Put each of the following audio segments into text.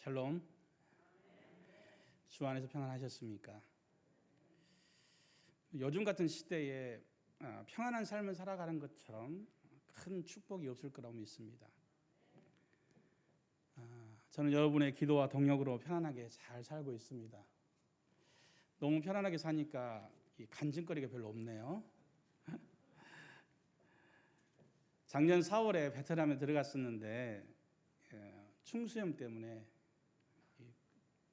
샬롬. 주 안에서 평안하셨습니까? 요즘 같은 시대에 평안한 삶을 살아가는 것처럼 큰 축복이 없을 거라고 믿습니다. 저는 여러분의 기도와 동력으로 편안하게 잘 살고 있습니다. 너무 편안하게 사니까 간증거리가 별로 없네요. 작년 4월에 베트남에 들어갔었는데 충수염 때문에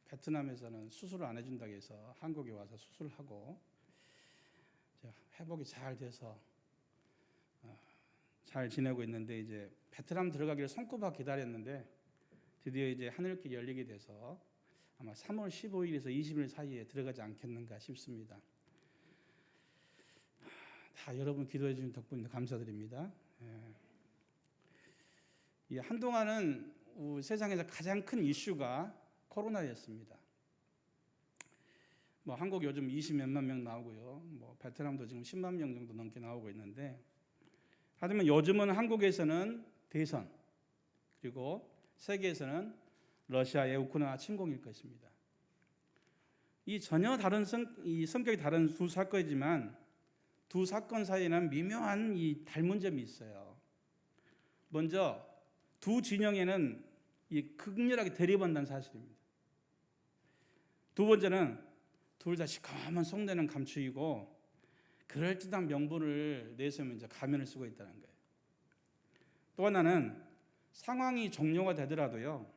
베트남에서는 수술을 안 해준다고 해서 한국에 와서 수술하고 회복이 잘 돼서 잘 지내고 있는데, 이제 베트남 들어가기를 손꼽아 기다렸는데 드디어 이제 하늘길이 열리게 돼서 아마 3월 15일에서 20일 사이에 들어가지 않겠는가 싶습니다. 다 여러분 기도해 주신 덕분에 감사드립니다. 한동안은 세상에서 가장 큰 이슈가 코로나였습니다. 한국 요즘 20몇만 명 나오고요. 베트남도 지금 10만 명 정도 넘게 나오고 있는데, 하지만 요즘은 한국에서는 대선, 그리고 세계에서는 러시아의 우크라이나 침공일 것입니다. 이 전혀 다른 성격이 다른 두 사건이지만 두 사건 사이에는 미묘한 이 닮은 점이 있어요. 먼저 두 진영에는 극렬하게 대립한다는 사실입니다. 두 번째는 둘 다 시커먼 속내는 감추이고 그럴듯한 명분을 내세우면서 가면을 쓰고 있다는 거예요. 또 하나는 상황이 종료가 되더라도요,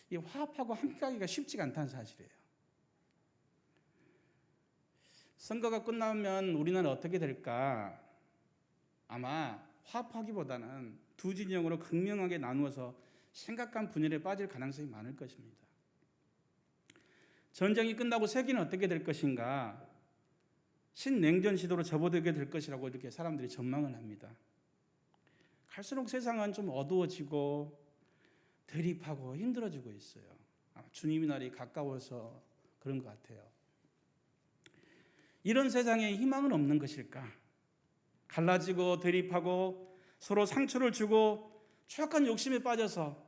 이 화합하고 함께하기가 쉽지가 않다는 사실이에요. 선거가 끝나면 우리나라 어떻게 될까? 아마 화합하기보다는 두 진영으로 극명하게 나누어서 심각한 분열에 빠질 가능성이 많을 것입니다. 전쟁이 끝나고 세계는 어떻게 될 것인가? 신냉전 시도로 접어들게 될 것이라고 이렇게 사람들이 전망을 합니다. 갈수록 세상은 좀 어두워지고 대립하고 힘들어지고 있어요. 주님의 날이 가까워서 그런 것 같아요. 이런 세상에 희망은 없는 것일까? 갈라지고 대립하고 서로 상처를 주고 추악한 욕심에 빠져서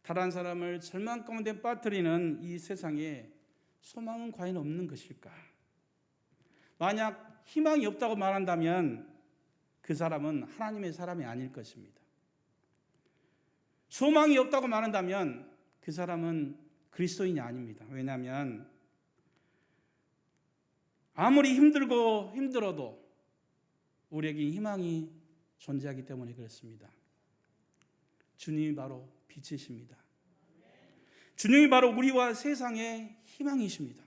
다른 사람을 절망 가운데 빠뜨리는 이 세상에 소망은 과연 없는 것일까? 만약 희망이 없다고 말한다면 그 사람은 하나님의 사람이 아닐 것입니다. 소망이 없다고 말한다면 그 사람은 그리스도인이 아닙니다. 왜냐하면 아무리 힘들고 힘들어도 우리에게 희망이 존재하기 때문에 그렇습니다. 주님이 바로 빛이십니다. 주님이 바로 우리와 세상의 희망이십니다.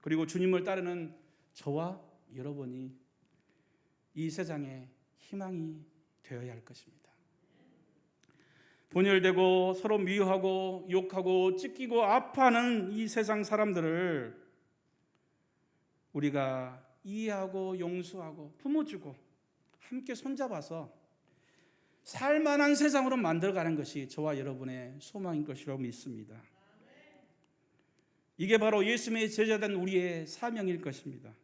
그리고 주님을 따르는 저와 여러분이 이 세상의 희망이 되어야 할 것입니다. 분열되고 서로 미워하고 욕하고 찢기고 아파하는 이 세상 사람들을 우리가 이해하고 용서하고 품어주고 함께 손잡아서 살만한 세상으로 만들어가는 것이 저와 여러분의 소망인 것이라고 믿습니다. 이게 바로 예수님의 제자된 우리의 사명일 것입니다.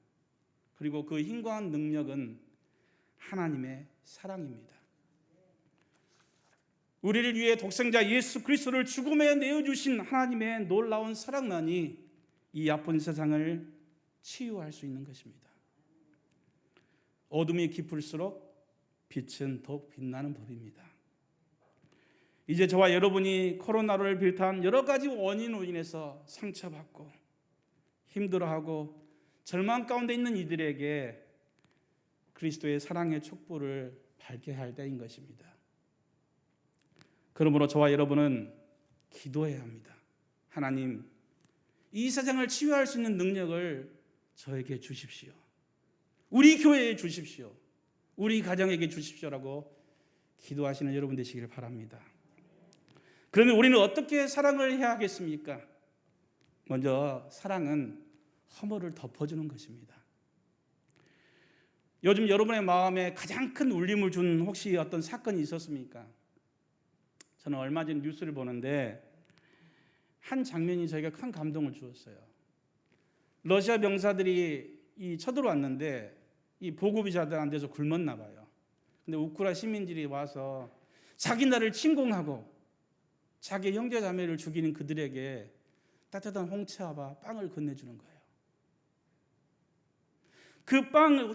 그리고 그 힘과 능력은 하나님의 사랑입니다. 우리를 위해 독생자 예수 그리스도를 죽음에 내어주신 하나님의 놀라운 사랑만이 이 아픈 세상을 치유할 수 있는 것입니다. 어둠이 깊을수록 빛은 더욱 빛나는 법입니다. 이제 저와 여러분이 코로나를 비롯한 여러 가지 원인으로 인해서 상처받고 힘들어하고 절망 가운데 있는 이들에게 그리스도의 사랑의 촛불을 밝혀야 할 때인 것입니다. 그러므로 저와 여러분은 기도해야 합니다. 하나님, 이 세상을 치유할 수 있는 능력을 저에게 주십시오. 우리 교회에 주십시오. 우리 가정에게 주십시오라고 기도하시는 여러분 되시기를 바랍니다. 그러면 우리는 어떻게 사랑을 해야 하겠습니까? 먼저 사랑은 허물을 덮어주는 것입니다. 요즘 여러분의 마음에 가장 큰 울림을 준 혹시 어떤 사건이 있었습니까? 저는 얼마 전 뉴스를 보는데 한 장면이 저에게 큰 감동을 주었어요. 러시아 병사들이 쳐들어왔는데 이 보급이 잘 안 돼서 굶었나 봐요. 근데 우크라이나 시민들이 와서 자기 나라를 침공하고 자기 형제 자매를 죽이는 그들에게 따뜻한 홍차와 빵을 건네주는 거예요.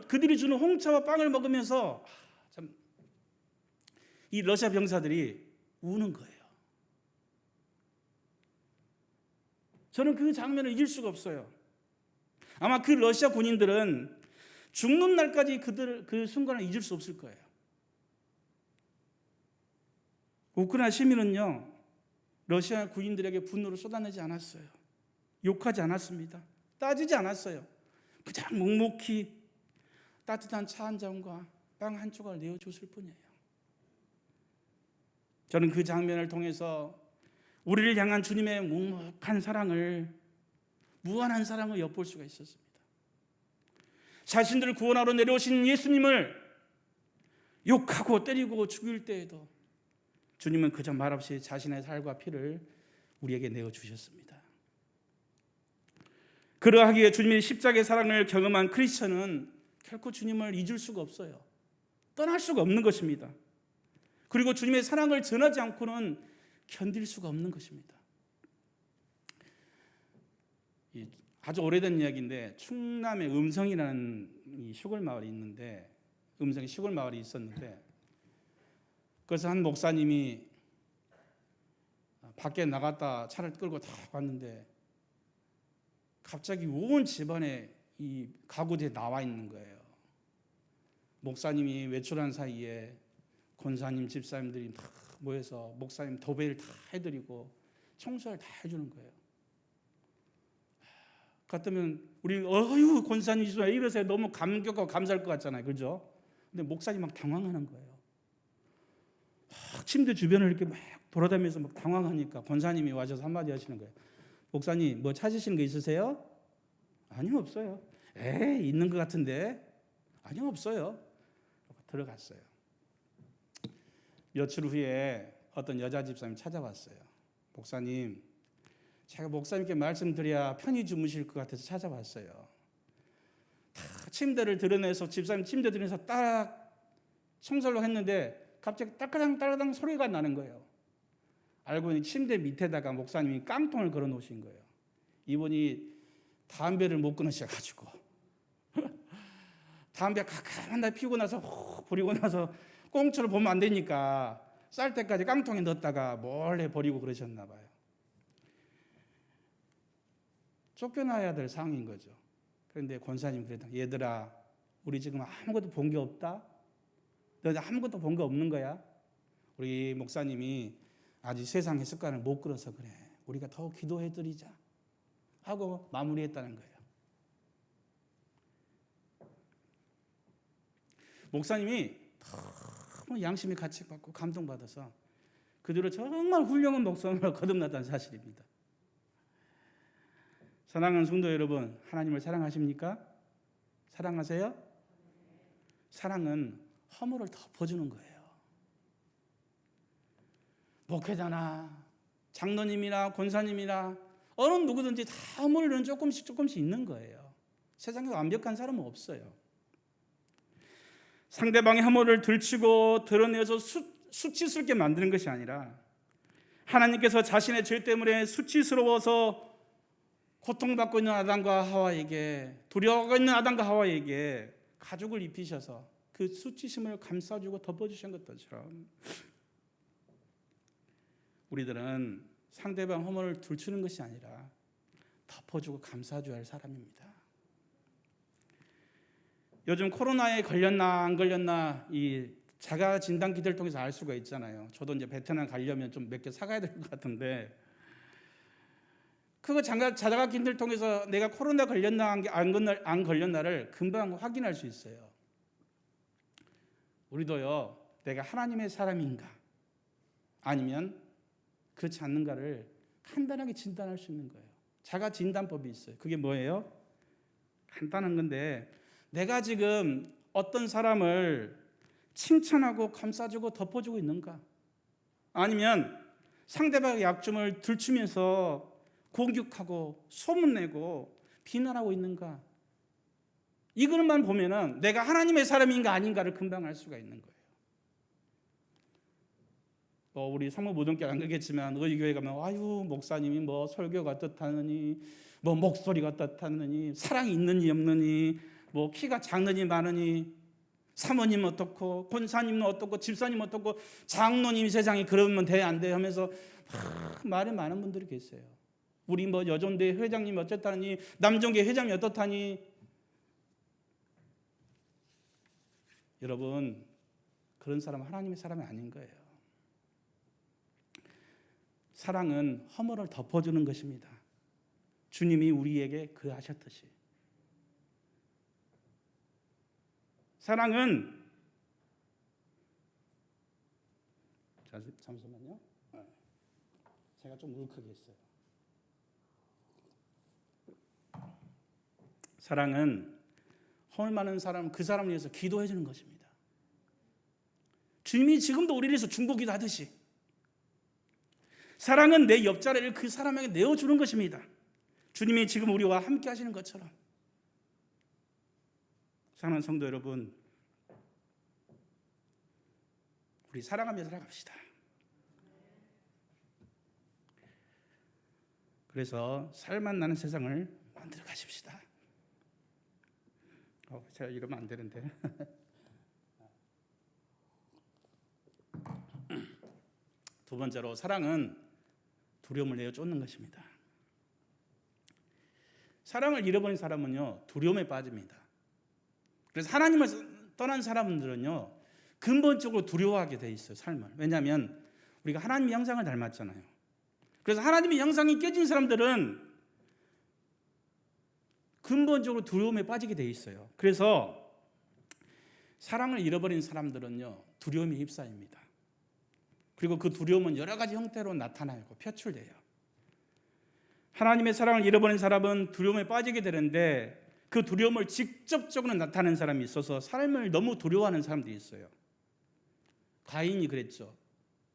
그들이 주는 홍차와 빵을 먹으면서 참 이 러시아 병사들이 우는 거예요. 저는 그 장면을 잊을 수가 없어요. 아마 그 러시아 군인들은 죽는 날까지 그 순간을 잊을 수 없을 거예요. 우크라이나 시민은요, 러시아 군인들에게 분노를 쏟아내지 않았어요. 욕하지 않았습니다. 따지지 않았어요. 그냥 묵묵히 따뜻한 차 한 잔과 빵 한 조각을 내어줬을 뿐이에요. 저는 그 장면을 통해서 우리를 향한 주님의 묵묵한 사랑을, 무한한 사랑을 엿볼 수가 있었습니다. 자신들을 구원하러 내려오신 예수님을 욕하고 때리고 죽일 때에도 주님은 그저 말없이 자신의 살과 피를 우리에게 내어주셨습니다. 그러하기에 주님의 십자가의 사랑을 경험한 크리스천은 결코 주님을 잊을 수가 없어요. 떠날 수가 없는 것입니다. 그리고 주님의 사랑을 전하지 않고는 견딜 수가 없는 것입니다. 아주 오래된 이야기인데 충남의 음성이라는 시골 마을이 있는데, 음성이 시골 마을이 있었는데, 그래서 한 목사님이 밖에 나갔다 차를 끌고 다 왔는데 갑자기 온 집안에 이 가구들이 나와 있는 거예요. 목사님이 외출한 사이에 권사님, 집사님들이 다 모여서 목사님 도배를 다 해드리고 청소를 다 해주는 거예요. 같으면 우리 어휴 권사님 왜 이러세요? 너무 감격하고 감사할 것 같잖아요, 그죠? 근데 목사님 막 당황하는 거예요. 침대 주변을 이렇게 막 돌아다니면서 막 당황하니까 권사님이 와셔서 한마디 하시는 거예요. 목사님 뭐 찾으시는 거 있으세요? 아니요, 없어요. 에이, 있는 것 같은데. 아니요, 없어요. 들어갔어요. 며칠 후에 어떤 여자 집사님이 찾아왔어요. 목사님, 제가 목사님께 말씀드려야 편히 주무실 것 같아서 찾아왔어요. 다 침대를 드러내서, 집사님 침대 드러내서 딱 청소를 했는데 갑자기 따까당 소리가 나는 거예요. 알고 보니 침대 밑에다가 목사님이 깡통을 걸어 놓으신 거예요. 이분이 담배를 못 끊으셔가지고 담배 가까운 날 피우고 나서 훅 버리고 나서 꽁초를 보면 안 되니까 쌀 때까지 깡통에 넣었다가 몰래 버리고 그러셨나 봐요. 쫓겨나야 될 상황인 거죠. 그런데 권사님 그랬다. 얘들아, 우리 지금 아무것도 본 게 없다? 너 아무것도 본 게 없는 거야? 우리 목사님이 아직 세상의 습관을 못 끌어서 그래. 우리가 더 기도해드리자 하고 마무리했다는 거예요. 목사님이 너무 양심의 가치받고 감동받아서 그대로 정말 훌륭한 목사님으로 거듭났다는 사실입니다. 사랑하는 성도 여러분, 하나님을 사랑하십니까? 사랑하세요? 사랑은 허물을 덮어주는 거예요. 목회자나 장로님이나 권사님이나 어느 누구든지 다 허물은 조금씩 있는 거예요. 세상에 완벽한 사람은 없어요. 상대방의 허물을 들추고 드러내서 수치스럽게 만드는 것이 아니라 하나님께서 자신의 죄 때문에 수치스러워서 고통받고 있는 아담과 하와에게, 두려워하고 있는 아담과 하와에게 가죽을 입히셔서 그 수치심을 감싸주고 덮어주신 것처럼 우리들은 상대방 허물을 들추는 것이 아니라 덮어주고 감싸줘야 할 사람입니다. 요즘 코로나에 걸렸나 안 걸렸나 이 자가 진단 키트를 통해서 알 수가 있잖아요. 저도 이제 베트남 가려면 좀 몇 개 사가야 될 것 같은데, 그거 자가 키트를 통해서 내가 코로나 걸렸나 안 걸렸나를 금방 확인할 수 있어요. 우리도요, 내가 하나님의 사람인가 아니면 그렇지 않는가를 간단하게 진단할 수 있는 거예요. 자가 진단법이 있어요. 그게 뭐예요? 간단한 건데, 내가 지금 어떤 사람을 칭찬하고 감싸주고 덮어주고 있는가? 아니면 상대방의 약점을 들추면서 공격하고 소문내고 비난하고 있는가? 이것만 보면은 내가 하나님의 사람인가 아닌가를 금방 알 수가 있는 거예요. 뭐 우리 성모무덤교회 안 가겠지만 의교회 가면 아유 목사님이 뭐 설교가 어떻다느니 뭐 목소리가 어떻다느니 사랑이 있느니 없느니 뭐 키가 작느니 많으니 사모님 어떻고 권사님은 어떻고 집사님 어떻고 장로님 세상에 그러면 돼 안 돼 하면서 말이 많은 분들이 계세요. 우리 뭐 여종대 회장님이 어쨌다니 남종계 회장이 어떻다니. 여러분 그런 사람은 하나님의 사람이 아닌 거예요. 사랑은 허물을 덮어주는 것입니다. 주님이 우리에게 그하셨듯이. 사랑은 잠시만요. 제가 좀 울컥 했어요. 사랑은 허물 많은 사람 그 사람을 위해서 기도해 주는 것입니다. 주님이 지금도 우리를 위해서 중보기도 하듯이 사랑은 내 옆자리를 그 사람에게 내어주는 것입니다. 주님이 지금 우리와 함께 하시는 것처럼. 사랑하는 성도 여러분, 우리 사랑하며 살아갑시다. 그래서 살맛 나는 세상을 만들어 가십시다. 제가 이러면 안 되는데. 두 번째로 사랑은 두려움을 내어 쫓는 것입니다. 사랑을 잃어버린 사람은요 두려움에 빠집니다. 그래서 하나님을 떠난 사람들은요 근본적으로 두려워하게 돼 있어요. 삶을. 왜냐하면 우리가 하나님의 형상을 닮았잖아요. 그래서 하나님의 형상이 깨진 사람들은 근본적으로 두려움에 빠지게 돼 있어요. 그래서 사랑을 잃어버린 사람들은요 두려움에 휩싸입니다. 그리고 그 두려움은 여러 가지 형태로 나타나고 표출돼요. 하나님의 사랑을 잃어버린 사람은 두려움에 빠지게 되는데 그 두려움을 직접적으로 나타내는 사람이 있어서 삶을 너무 두려워하는 사람들이 있어요. 가인이 그랬죠.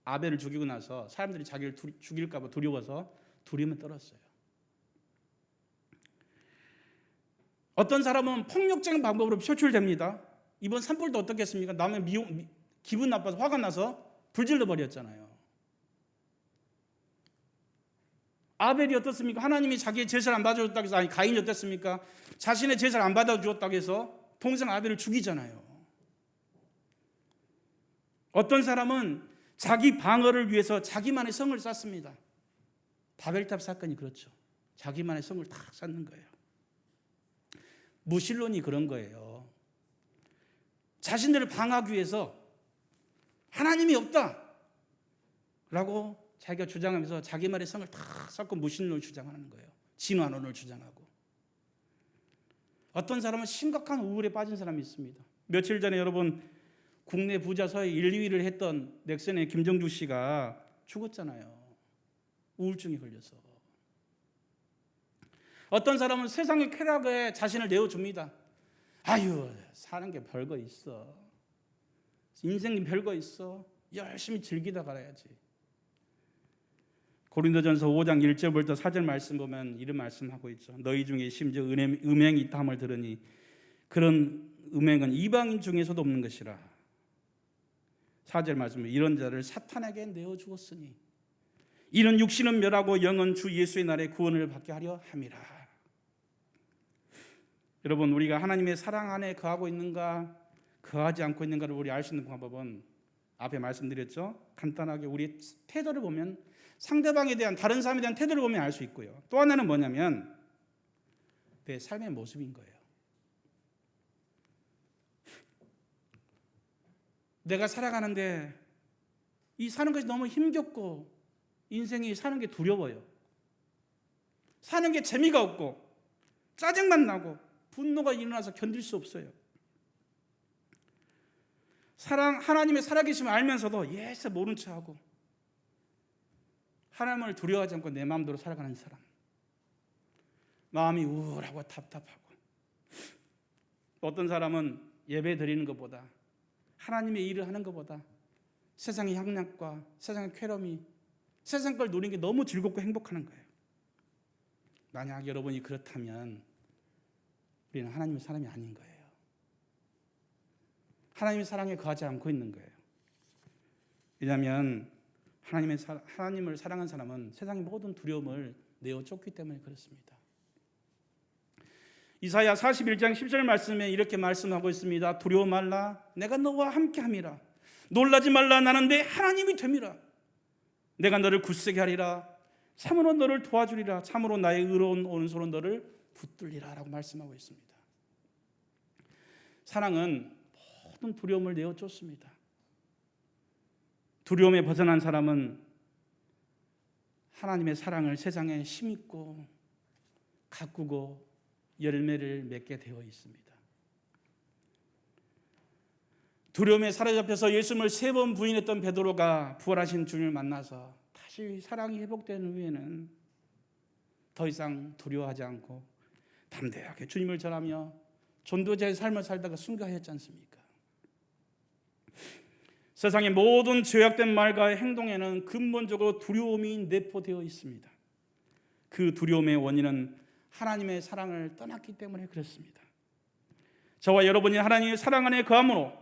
아벨을 죽이고 나서 사람들이 자기를 죽일까 봐 두려워서 두려움에 떨었어요. 어떤 사람은 폭력적인 방법으로 표출됩니다. 이번 산불도 어떻겠습니까? 남의 기분 나빠서 화가 나서 불질러 버렸잖아요. 아벨이 어떻습니까? 하나님이 자기의 제사를 안 받아줬다고 해서, 아니 가인이 어땠습니까? 자신의 제사를 안 받아주었다고 해서 동생 아벨을 죽이잖아요. 어떤 사람은 자기 방어를 위해서 자기만의 성을 쌓습니다. 바벨탑 사건이 그렇죠. 자기만의 성을 다 쌓는 거예요. 무신론이 그런 거예요. 자신들을 방어하기 위해서 하나님이 없다라고 자기가 주장하면서 자기만의 성을 다 쌓고 무신론을 주장하는 거예요. 진화론을 주장하고. 어떤 사람은 심각한 우울에 빠진 사람이 있습니다. 며칠 전에 여러분 국내 부자 서해 1, 2위를 했던 넥센의 김정주 씨가 죽었잖아요. 우울증에 걸려서. 어떤 사람은 세상의 쾌락에 자신을 내어줍니다. 아유 사는 게 별거 있어. 인생이 별거 있어. 열심히 즐기다 가야지. 고린도전서 5장 1절부터 4절 말씀 보면 이런 말씀하고 있죠. 너희 중에 심지어 음행이 있다 함을 들으니 그런 음행은 이방인 중에서도 없는 것이라. 4절 말씀 이런 자를 사탄에게 내어주었으니 이는 육신은 멸하고 영은 주 예수의 날에 구원을 받게 하려 함이라. 여러분 우리가 하나님의 사랑 안에 거하고 있는가 거하지 않고 있는가를 우리 알 수 있는 방법은 앞에 말씀드렸죠. 간단하게 우리 태도를 보면 상대방에 대한 다른 사람에 대한 태도를 보면 알 수 있고요. 또 하나는 뭐냐면 내 삶의 모습인 거예요. 내가 살아가는데 이 사는 것이 너무 힘겹고 인생이 사는 게 두려워요. 사는 게 재미가 없고 짜증만 나고 분노가 일어나서 견딜 수 없어요. 하나님의 살아계심을 알면서도 예서 모른 척하고 하나님을 두려워하지 않고 내 마음대로 살아가는 사람. 마음이 우울하고 답답하고 어떤 사람은 예배 드리는 것보다 하나님의 일을 하는 것보다 세상의 향락과 세상의 쾌감이 세상 걸 누리는 게 너무 즐겁고 행복하는 거예요. 만약 여러분이 그렇다면 우리는 하나님의 사람이 아닌 거예요. 하나님의 사랑에 거하지 않고 있는 거예요. 왜냐하면 하나님을 사랑한 사람은 세상의 모든 두려움을 내어 쫓기 때문에 그렇습니다. 이사야 41장 10절 말씀에 이렇게 말씀하고 있습니다. 두려워 말라, 내가 너와 함께함이라. 놀라지 말라, 나는 내 하나님이 됨이라. 내가 너를 굳세게 하리라. 참으로 너를 도와주리라. 참으로 나의 의로운 오른손으로 너를 붙들리라 라고 말씀하고 있습니다. 사랑은 모든 두려움을 내어 쫓습니다. 두려움에 벗어난 사람은 하나님의 사랑을 세상에 심고 가꾸고 열매를 맺게 되어 있습니다. 두려움에 사로잡혀서 예수님을 3번 부인했던 베드로가 부활하신 주님을 만나서 다시 사랑이 회복된 후에는 더 이상 두려워하지 않고 담대하게 주님을 전하며 전도자의 삶을 살다가 순교하였지 않습니까? 세상의 모든 죄악된 말과 행동에는 근본적으로 두려움이 내포되어 있습니다. 그 두려움의 원인은 하나님의 사랑을 떠났기 때문에 그렇습니다. 저와 여러분이 하나님의 사랑 안에 거함으로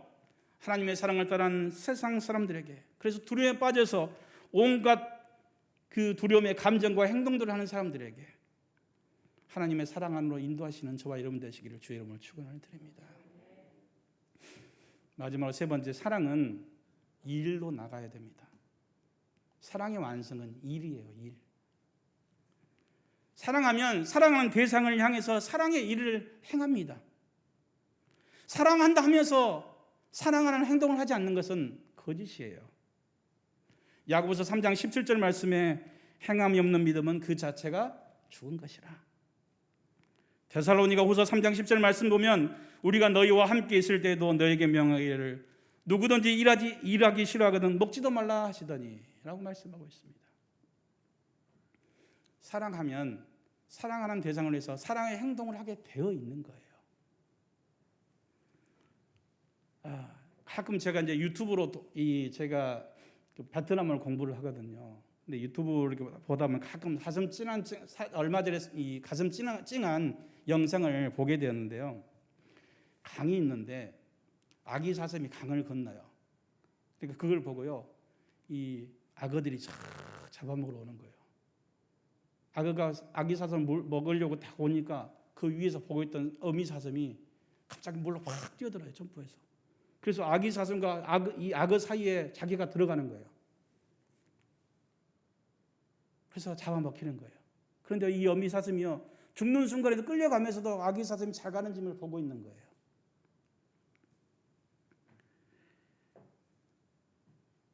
하나님의 사랑을 떠난 세상 사람들에게, 그래서 두려움에 빠져서 온갖 그 두려움의 감정과 행동들을 하는 사람들에게 하나님의 사랑 안으로 인도하시는 저와 여러분 되시기를 주의 이름으로 축원을 드립니다. 마지막으로 3번째, 사랑은 일로 나가야 됩니다. 사랑의 완성은 일이에요. 일. 사랑하면 사랑하는 대상을 향해서 사랑의 일을 행합니다. 사랑한다 하면서 사랑하는 행동을 하지 않는 것은 거짓이에요. 야고보서 3장 17절 말씀에 행함이 없는 믿음은 그 자체가 죽은 것이라. 데살로니가 후서 3장 10절 말씀 보면 우리가 너희와 함께 있을 때에도 너에게 명하기를 누구든지 일하기 싫어하거든 먹지도 말라 하시더니 라고 말씀하고 있습니다. 사랑하면 사랑하는 대상을 위해서 사랑의 행동을 하게 되어 있는 거예요. 가끔 제가 이제 유튜브로 제가 베트남어를 공부를 하거든요. 근데 유튜브를 보다 보면 가끔 얼마 전에 이 가슴 찡한 영상을 보게 되었는데요. 강이 있는데 아기 사슴이 강을 건너요. 그러니까 그걸 보고요, 이 악어들이 잡아먹으러 오는 거예요. 아기 사슴을 먹으려고 딱 오니까 그 위에서 보고 있던 어미 사슴이 갑자기 물로 확 뛰어들어요, 점프해서. 그래서 아기 사슴과 이 악어 사이에 자기가 들어가는 거예요. 그래서 잡아먹히는 거예요. 그런데 이 어미 사슴이요, 죽는 순간에도 끌려가면서도 아기 사슴이 잘 가는 짐을 보고 있는 거예요.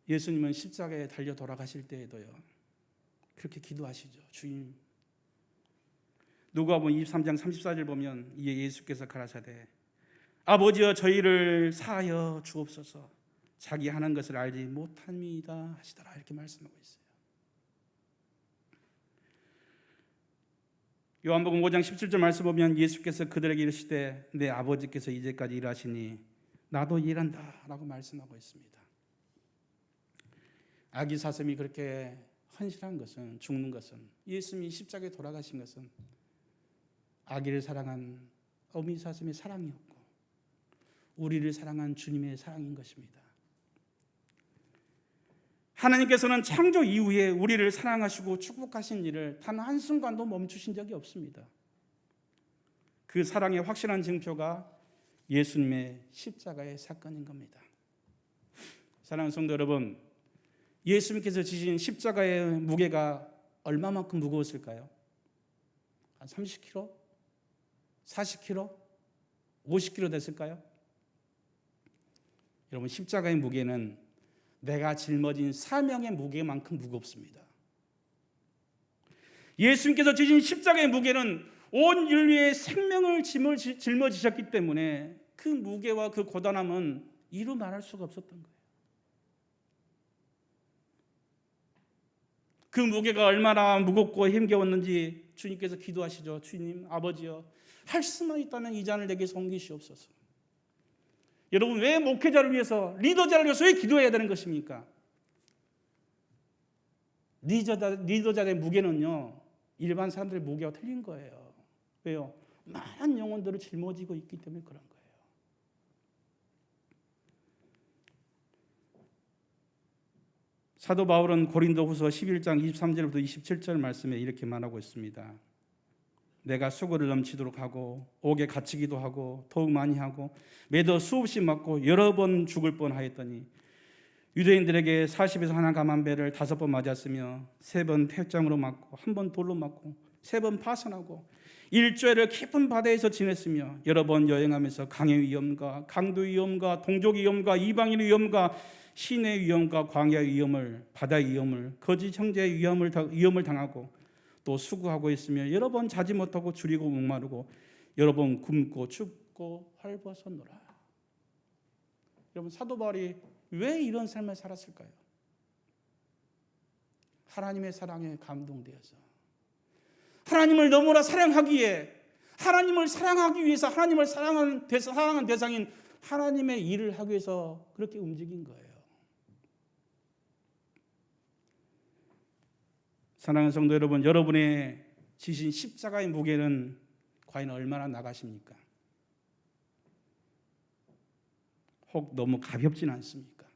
예수님은 십자가에 달려 돌아가실 때에도요, 그렇게 기도하시죠. 주님. 누가복음 23장 34절 보면 이에 예수께서 가라사대 아버지여 저희를 사하여 주옵소서, 자기 하는 것을 알지 못합니다 하시더라, 이렇게 말씀하고 있어요. 요한복음 5장 17절 말씀 보면 예수께서 그들에게 이르시되 내 아버지께서 이제까지 일하시니 나도 일한다 라고 말씀하고 있습니다. 아기 사슴이 그렇게 헌신한 것은, 죽는 것은, 예수님이 십자가에 돌아가신 것은 아기를 사랑한 어미 사슴의 사랑이었고 우리를 사랑한 주님의 사랑인 것입니다. 하나님께서는 창조 이후에 우리를 사랑하시고 축복하신 일을 단 한순간도 멈추신 적이 없습니다. 그 사랑의 확실한 증표가 예수님의 십자가의 사건인 겁니다. 사랑하는 성도 여러분, 예수님께서 지신 십자가의 무게가 얼마만큼 무거웠을까요? 한 30kg? 40kg? 50kg 됐을까요? 여러분, 십자가의 무게는 내가 짊어진 사명의 무게만큼 무겁습니다. 예수님께서 지신 십자가의 무게는 온 인류의 생명을 짊어지셨기 때문에 그 무게와 그 고단함은 이루 말할 수가 없었던 거예요. 그 무게가 얼마나 무겁고 힘겨웠는지 주님께서 기도하시죠. 주님, 아버지여, 할 수만 있다면 이 잔을 내게서 옮기시옵소서. 여러분, 왜 목회자를 위해서, 리더자를 위해서 왜 기도해야 되는 것입니까? 리더자의 무게는요, 일반 사람들의 무게와 틀린 거예요. 왜요? 많은 영혼들을 짊어지고 있기 때문에 그런 거예요. 사도 바울은 고린도후서 11장 23절부터 27절 말씀에 이렇게 말하고 있습니다. 내가 수고를 넘치도록 하고 옥에 갇히기도 하고 더욱 많이 하고 매도 수없이 맞고 여러 번 죽을 뻔하였더니 유대인들에게 40에서 하나 감한 배를 5번 맞았으며 3번 태장으로 맞고 1번 돌로 맞고 3번 파선하고 일주일을 깊은 바다에서 지냈으며 여러 번 여행하면서 강의 위험과 강도 위험과 동족 위험과 이방인 위험과 시내 위험과 광야 위험을 바다 위험을 거짓 형제의 위험을 당하고 또 수고하고 있으며 여러 번 자지 못하고 줄이고 목마르고 여러 번 굶고 춥고 헐벗었노라. 여러분, 사도 바울이 왜 이런 삶을 살았을까요? 하나님의 사랑에 감동되어서 하나님을 너무나 사랑하기에 하나님을 사랑하기 위해서 하나님을 사랑하는 대상인 하나님의 일을 하기 위해서 그렇게 움직인 거예요. 사랑하는 성도 여러분, 여러분의 지신 십자가의 무게는 과연 얼마나 나가십니까? 혹 너무 가볍진 않습니까?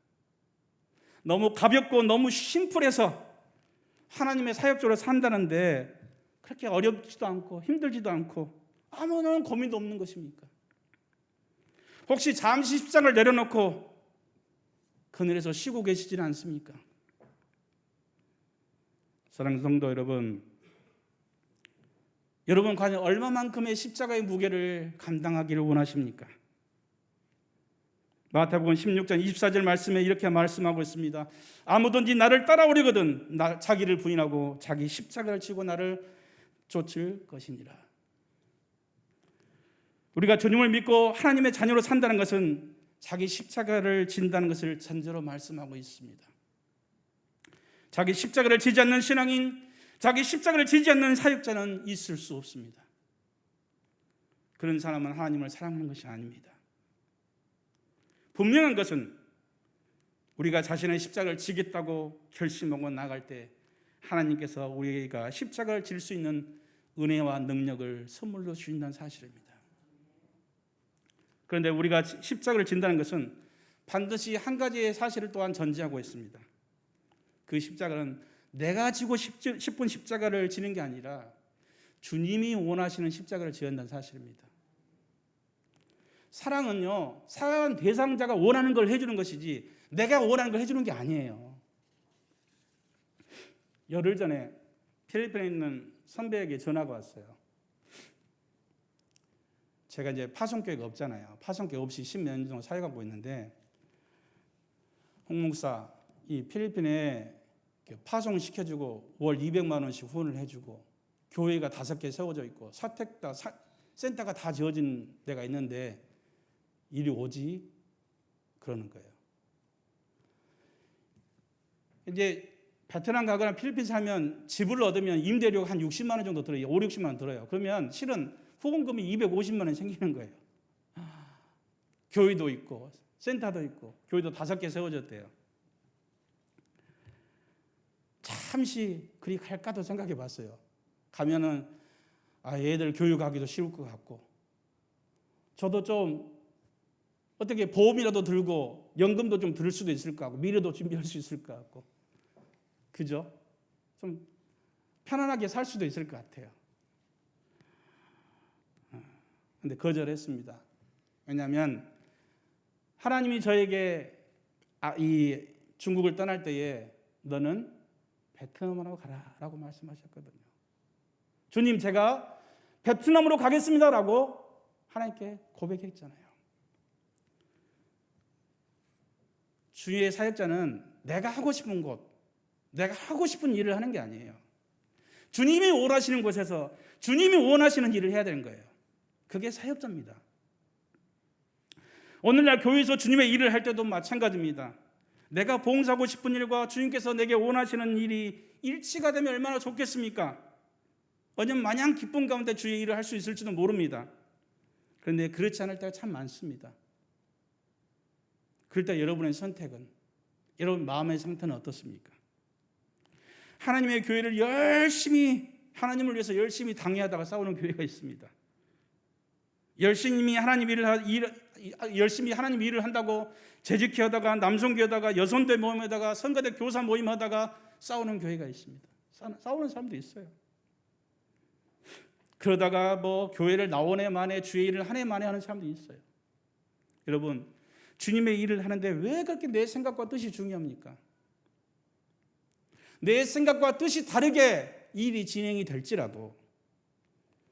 너무 가볍고 너무 심플해서 하나님의 사역적으로 산다는데 그렇게 어렵지도 않고 힘들지도 않고 아무런 고민도 없는 것입니까? 혹시 잠시 십자가를 내려놓고 그늘에서 쉬고 계시지는 않습니까? 사랑하는 성도 여러분, 여러분 과연 얼마만큼의 십자가의 무게를 감당하기를 원하십니까? 마태복음 16장 24절 말씀에 이렇게 말씀하고 있습니다. 아무든지 나를 따라오려거든 자기를 부인하고 자기 십자가를 지고 나를 쫓을 것이니라. 우리가 주님을 믿고 하나님의 자녀로 산다는 것은 자기 십자가를 진다는 것을 전제로 말씀하고 있습니다. 자기 십자가를 지지 않는 신앙인, 자기 십자가를 지지 않는 사역자는 있을 수 없습니다. 그런 사람은 하나님을 사랑하는 것이 아닙니다. 분명한 것은 우리가 자신의 십자가를 지겠다고 결심하고 나갈 때 하나님께서 우리가 십자가를 질 수 있는 은혜와 능력을 선물로 주신다는 사실입니다. 그런데 우리가 십자가를 진다는 것은 반드시 한 가지의 사실을 또한 전제하고 있습니다. 그 십자가는 내가 지고 싶은 십자가를 지는 게 아니라 주님이 원하시는 십자가를 지어야 한다는 사실입니다. 사랑은요, 사랑하는 대상자가 원하는 걸 해주는 것이지 내가 원하는 걸 해주는 게 아니에요. 열흘 전에 필리핀에 있는 선배에게 전화가 왔어요. 제가 이제 파송교회가 없잖아요. 파송교회 없이 10몇 년 정도 살아가고 있는데 홍 목사, 이 필리핀에 파송시켜주고 월 200만 원씩 후원을 해주고 교회가 5개 세워져 있고 센터가 다 지어진 데가 있는데 이리 오지? 그러는 거예요. 이제 베트남 가거나 필리핀 살면 집을 얻으면 임대료가 한 60만 원 정도 들어요. 5, 60만 원 들어요. 그러면 실은 후원금이 250만 원 생기는 거예요. 교회도 있고 센터도 있고 교회도 5개 세워졌대요. 잠시 그리 갈까도 생각해 봤어요. 가면은 애들 교육하기도 쉬울 것 같고 저도 좀 어떻게 보험이라도 들고 연금도 좀 들을 수도 있을 것 같고 미래도 준비할 수 있을 것 같고 그죠? 좀 편안하게 살 수도 있을 것 같아요. 그런데 거절했습니다. 왜냐하면 하나님이 저에게 이 중국을 떠날 때에 너는 베트남으로 가라라고 말씀하셨거든요. 주님, 제가 베트남으로 가겠습니다라고 하나님께 고백했잖아요. 주의 사역자는 내가 하고 싶은 곳, 내가 하고 싶은 일을 하는 게 아니에요. 주님이 원하시는 곳에서 주님이 원하시는 일을 해야 되는 거예요. 그게 사역자입니다. 오늘날 교회에서 주님의 일을 할 때도 마찬가지입니다. 내가 봉사하고 싶은 일과 주님께서 내게 원하시는 일이 일치가 되면 얼마나 좋겠습니까? 왜냐하면 마냥 기쁨 가운데 주의 일을 할 수 있을지도 모릅니다. 그런데 그렇지 않을 때가 참 많습니다. 그럴 때 여러분의 선택은, 여러분 마음의 상태는 어떻습니까? 하나님의 교회를 하나님을 위해서 열심히 당회하다가 싸우는 교회가 있습니다. 열심히 하나님 일을 열심히 하나님 일을 한다고 재직회 하다가 남성교 하다가 여성대 모임에다가 성가대 교사 모임 하다가 싸우는 교회가 있습니다. 싸우는 사람도 있어요. 그러다가 뭐 교회를 나오네 만에 주의 일을 하네 만에 하는 사람도 있어요. 여러분, 주님의 일을 하는데 왜 그렇게 내 생각과 뜻이 중요합니까? 내 생각과 뜻이 다르게 일이 진행이 될지라도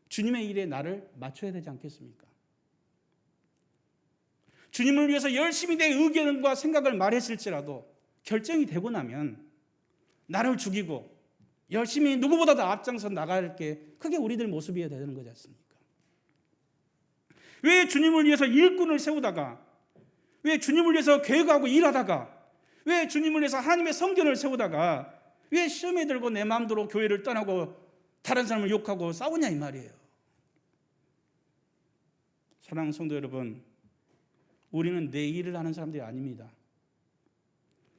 주님의 일에 나를 맞춰야 되지 않겠습니까? 주님을 위해서 열심히 내 의견과 생각을 말했을지라도 결정이 되고 나면 나를 죽이고 열심히 누구보다도 앞장서 나갈 게 그게 우리들 모습이어야 되는 거지 않습니까? 왜 주님을 위해서 일꾼을 세우다가, 왜 주님을 위해서 계획하고 일하다가, 왜 주님을 위해서 하나님의 성전을 세우다가 왜 시험에 들고 내 마음대로 교회를 떠나고 다른 사람을 욕하고 싸우냐 이 말이에요. 사랑하는 성도 여러분, 우리는 내 일을 하는 사람들이 아닙니다.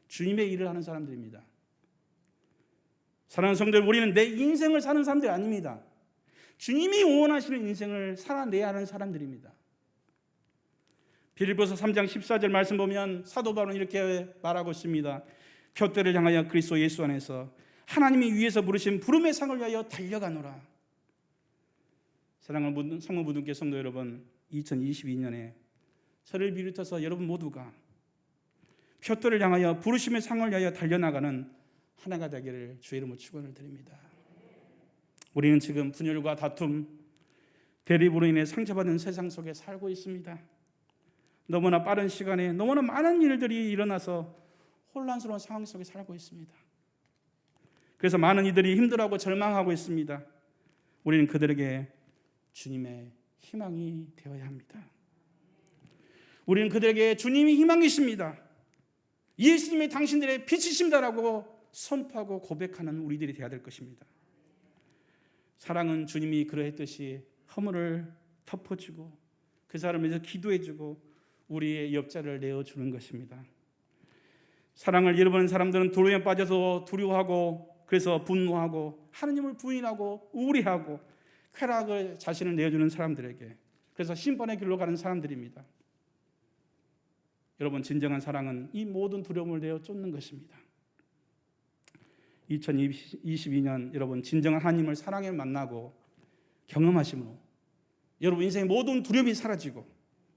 주님의 일을 하는 사람들입니다. 사랑하는 성도 여러분, 우리는 내 인생을 사는 사람들이 아닙니다. 주님이 원하시는 인생을 살아내야 하는 사람들입니다. 빌립보서 3장 14절 말씀 보면 사도 바울은 이렇게 말하고 있습니다. 표대를 향하여 그리스도 예수 안에서 하나님이 위에서 부르신 부름의 상을 위하여 달려가노라. 사랑하는 성모분들께 성도 여러분, 2022년에 저를 비롯해서 여러분 모두가 표대를 향하여 부르심의 상을 위하여 달려나가는 하나가 되기를 주의 이름으로 축원을 드립니다. 우리는 지금 분열과 다툼, 대립으로 인해 상처받은 세상 속에 살고 있습니다. 너무나 빠른 시간에 너무나 많은 일들이 일어나서 혼란스러운 상황 속에 살고 있습니다. 그래서 많은 이들이 힘들어하고 절망하고 있습니다. 우리는 그들에게 주님의 희망이 되어야 합니다. 우리는 그들에게 주님이 희망이십니다. 예수님이 당신들의 빛이십니다라고 선포하고 고백하는 우리들이 되어야 될 것입니다. 사랑은 주님이 그러했듯이 허물을 덮어주고 그 사람을 위해서 기도해주고 우리의 옆자를 내어주는 것입니다. 사랑을 잃어버린 사람들은 두려움에 빠져서 두려워하고 그래서 분노하고 하느님을 부인하고 우울해하고 쾌락을 자신을 내어주는 사람들에게, 그래서 심판의 길로 가는 사람들입니다. 여러분, 진정한 사랑은 이 모든 두려움을 내어 쫓는 것입니다. 2022년 여러분 진정한 하나님을 사랑에 만나고 경험하심으로 여러분 인생의 모든 두려움이 사라지고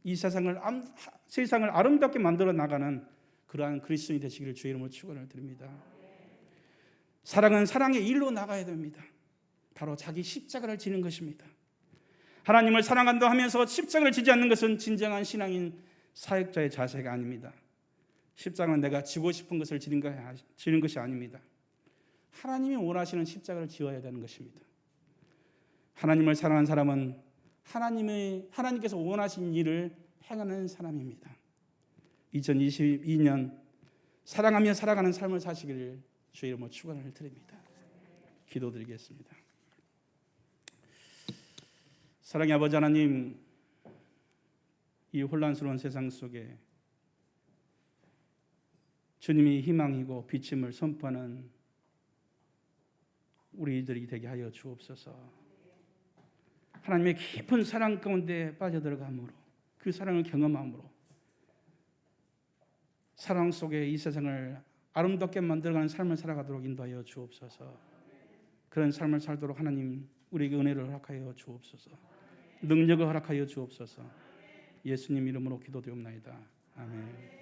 이 세상을 아름답게 만들어 나가는 그러한 그리스도인이 되시기를 주의 이름으로 축원을 드립니다. 사랑은 사랑의 일로 나가야 됩니다. 바로 자기 십자가를 지는 것입니다. 하나님을 사랑한다 하면서 십자가를 지지 않는 것은 진정한 신앙인 사역자의 자세가 아닙니다. 십자가는 내가 지고 싶은 것을 지는 것이 아닙니다. 하나님이 원하시는 십자가를 지어야 되는 것입니다. 하나님을 사랑하는 사람은 하나님께서 원하신 일을 행하는 사람입니다. 2022년 사랑하며 살아가는 삶을 사시기를 주의 이름으로 축원을 드립니다. 기도드리겠습니다. 사랑의 아버지 하나님, 이 혼란스러운 세상 속에 주님이 희망이고 비침을 선포하는 우리들이 되게 하여 주옵소서. 하나님의 깊은 사랑 가운데 빠져들어감으로 그 사랑을 경험함으로 사랑 속에 이 세상을 아름답게 만들어가는 삶을 살아가도록 인도하여 주옵소서. 그런 삶을 살도록 하나님 우리에게 은혜를 허락하여 주옵소서. 능력을 허락하여 주옵소서. 예수님 이름으로 기도드리옵나이다. 아멘.